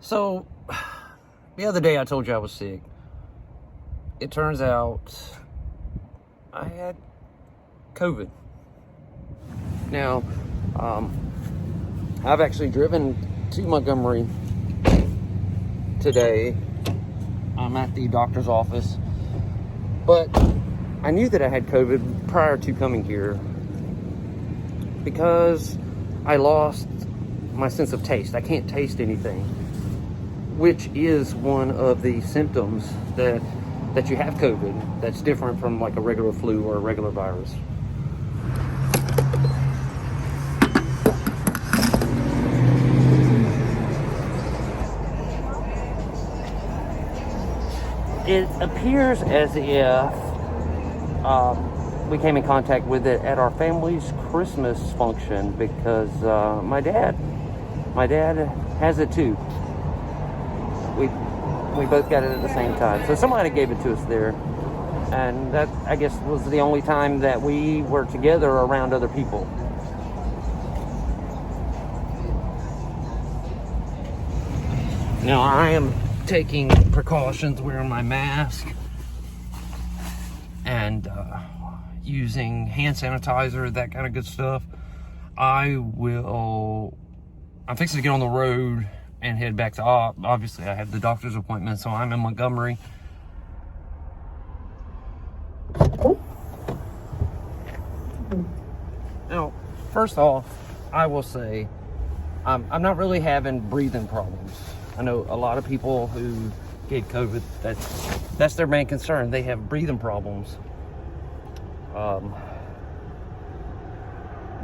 So, the other day I told you I was sick. It turns out I had COVID. Now, I've actually driven to Montgomery today. I'm at the doctor's office, but I knew that I had COVID prior to coming here because I lost my sense of taste. I can't taste anything, which is one of the symptoms that you have COVID that's different from like a regular flu or a regular virus. It appears as if we came in contact with it at our family's Christmas function because my dad has it too. We both got it at the same time. So somebody gave it to us there. And that, I guess, was the only time that we were together around other people. Now, I am taking precautions, wearing my mask, and using hand sanitizer, that kind of good stuff. I'm fixing to get on the road and head back to obviously I have the doctor's appointment, so I'm in Montgomery. Now, first off, I will say I'm not really having breathing problems. I know a lot of people who get COVID, that's their main concern. They have breathing problems.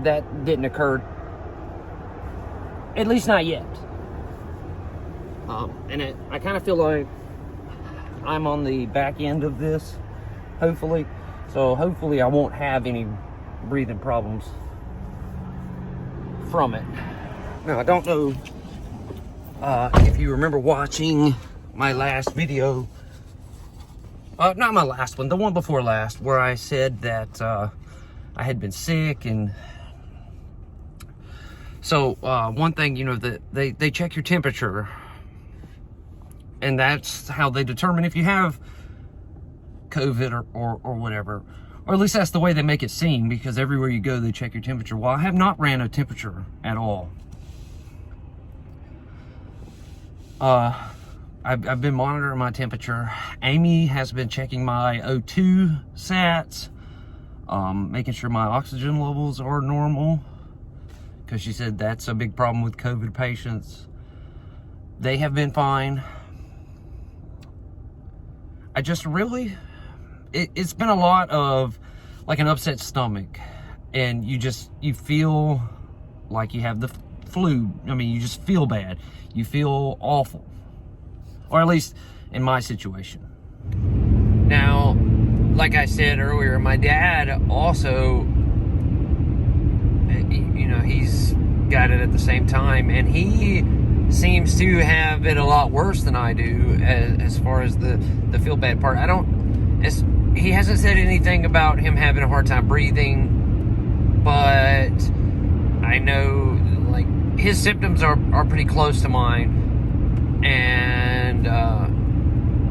That didn't occur, at least not yet. I kind of feel like I'm on the back end of this, hopefully. So hopefully I won't have any breathing problems from it. Now, I don't know if you remember watching my last video, not my last one, the one before last, where I said that I had been sick. And so one thing, you know, that they check your temperature, and that's how they determine if you have COVID or whatever. Or at least that's the way they make it seem, because everywhere you go, they check your temperature. Well, I have not ran a temperature at all. I've been monitoring my temperature. Amy has been checking my O2 sats, making sure my oxygen levels are normal, because she said that's a big problem with COVID patients. They have been fine. I just really, it's been a lot of like an upset stomach, and you feel like you have the flu. I mean, you just feel bad. You feel awful, or at least in my situation. Now, like I said earlier, my dad also, you know, he's got it at the same time, and he seems to have it a lot worse than I do as far as the feel bad part. He hasn't said anything about him having a hard time breathing, but I know like his symptoms are pretty close to mine, and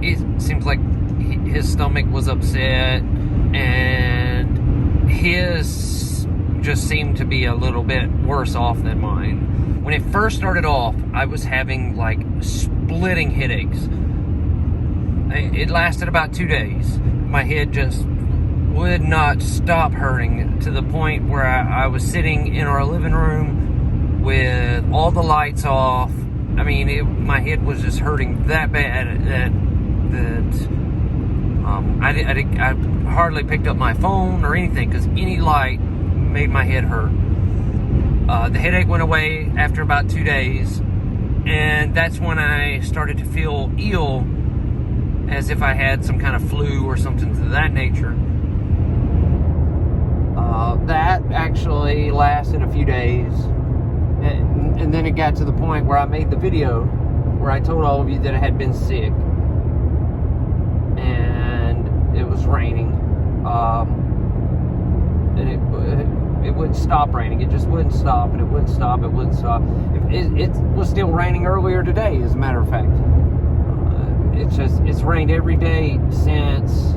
it seems like his stomach was upset, and his just seemed to be a little bit worse off than mine. When it first started off, I was having like splitting headaches. It lasted about 2 days. My head just would not stop hurting, to the point where I was sitting in our living room with all the lights off. I mean, my head was just hurting that bad that I hardly picked up my phone or anything, because any light made my head hurt. The headache went away after about 2 days, and that's when I started to feel ill, as if I had some kind of flu or something to that nature. That actually lasted a few days, and then it got to the point where I made the video where I told all of you that I had been sick, and it was raining, and it wouldn't stop raining. It just wouldn't stop, and it wouldn't stop. It wouldn't stop. It was still raining earlier today, as a matter of fact. It's rained every day since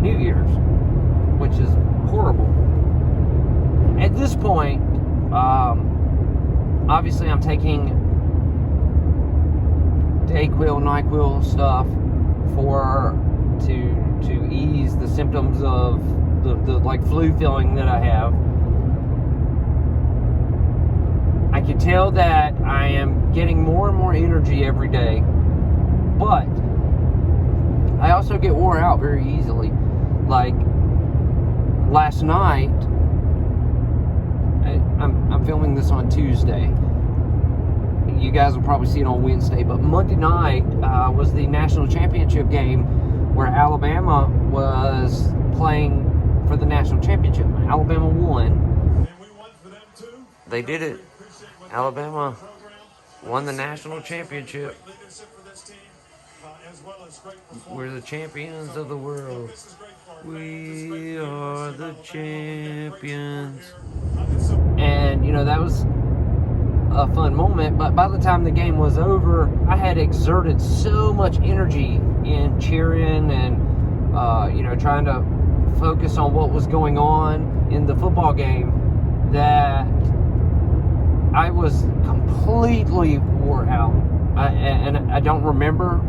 New Year's, which is horrible. At this point, obviously I'm taking Dayquil, NyQuil stuff to ease the symptoms of the like flu feeling that I have. I can tell that I am getting more and more energy every day, but I also get wore out very easily. Like last night, I'm filming this on Tuesday. You guys will probably see it on Wednesday, but Monday night was the national championship game where Alabama was playing for the national championship. Alabama won. They did it. Alabama won the national championship. We're the champions of the world. We are the champions. And, you know, that was a fun moment, but by the time the game was over, I had exerted so much energy in cheering and, you know, trying to focus on what was going on in the football game that I was completely wore out. And I don't remember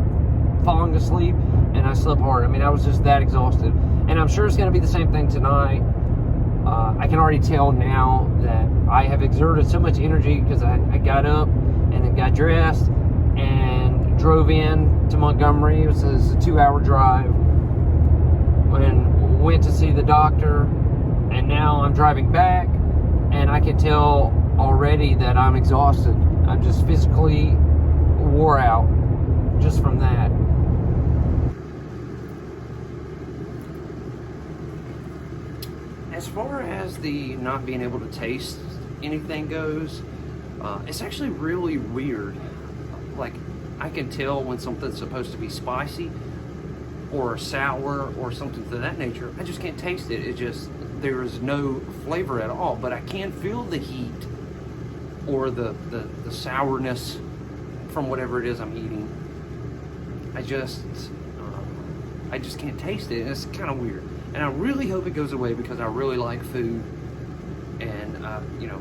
falling asleep, and I slept hard. I mean, I was just that exhausted. And I'm sure it's going to be the same thing tonight. I can already tell now that I have exerted so much energy because I got up and then got dressed and drove in to Montgomery. It was a 2-hour drive, and went to see the doctor, and now I'm driving back, and I can tell already that I'm exhausted. I'm just physically wore out just from that. As far as the not being able to taste anything goes, it's actually really weird. Like, I can tell when something's supposed to be spicy or sour or something to that nature. I just can't taste it. There is no flavor at all, but I can feel the heat or the sourness from whatever it is I'm eating. I just can't taste it. It's kind of weird. And I really hope it goes away because I really like food, and you know,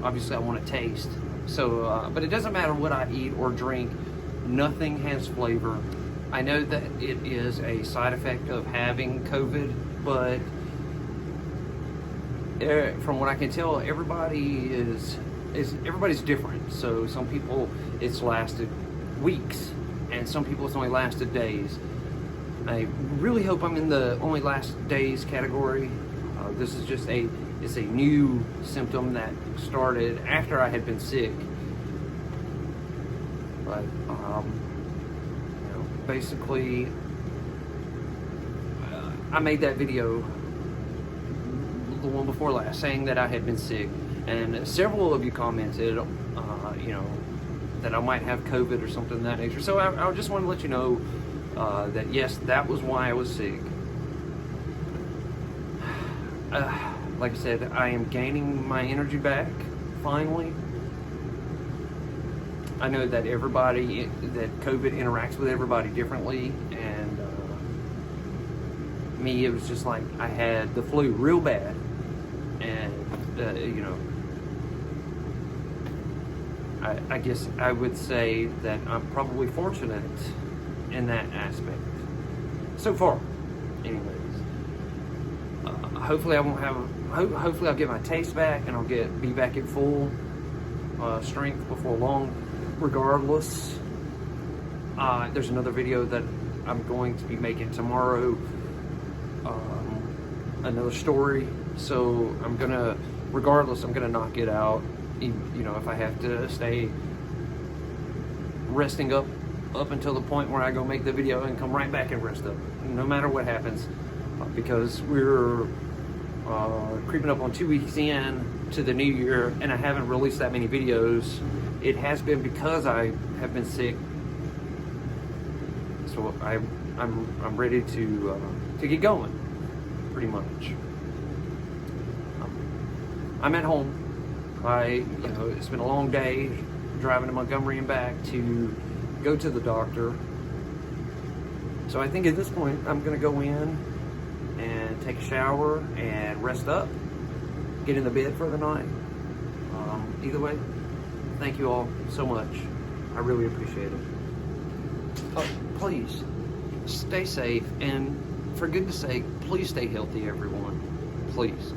obviously I want to taste. So, but it doesn't matter what I eat or drink. Nothing has flavor. I know that it is a side effect of having COVID, but from what I can tell, everybody's different. So some people it's lasted weeks, and some people it's only lasted days. I really hope I'm in the only last days category. This is just it's a new symptom that started after I had been sick. But, you know, basically, I made that video, the one before last, saying that I had been sick. And several of you commented, you know, that I might have COVID or something of that nature. So I just want to let you know that yes, that was why I was sick. Like I said, I am gaining my energy back, finally. I know that that COVID interacts with everybody differently, and me, it was just like I had the flu real bad, and you know, I guess I would say that I'm probably fortunate in that aspect so far. Anyways, hopefully I won't have. Hopefully I'll get my taste back and I'll be back at full strength before long. Regardless, there's another video that I'm going to be making tomorrow. Another story. So I'm gonna knock it out. You know, if I have to stay resting up until the point where I go make the video and come right back and rest up, no matter what happens, because we're creeping up on 2 weeks in to the new year, and I haven't released that many videos. It has been because I have been sick, so I'm ready to get going, pretty much. I'm at home. It's been a long day driving to Montgomery and back to go to the doctor. So I think at this point I'm gonna go in and take a shower and rest up, get in the bed for the night. Either way, thank you all so much. I really appreciate it. Please stay safe, and for goodness sake, please stay healthy, everyone. Please.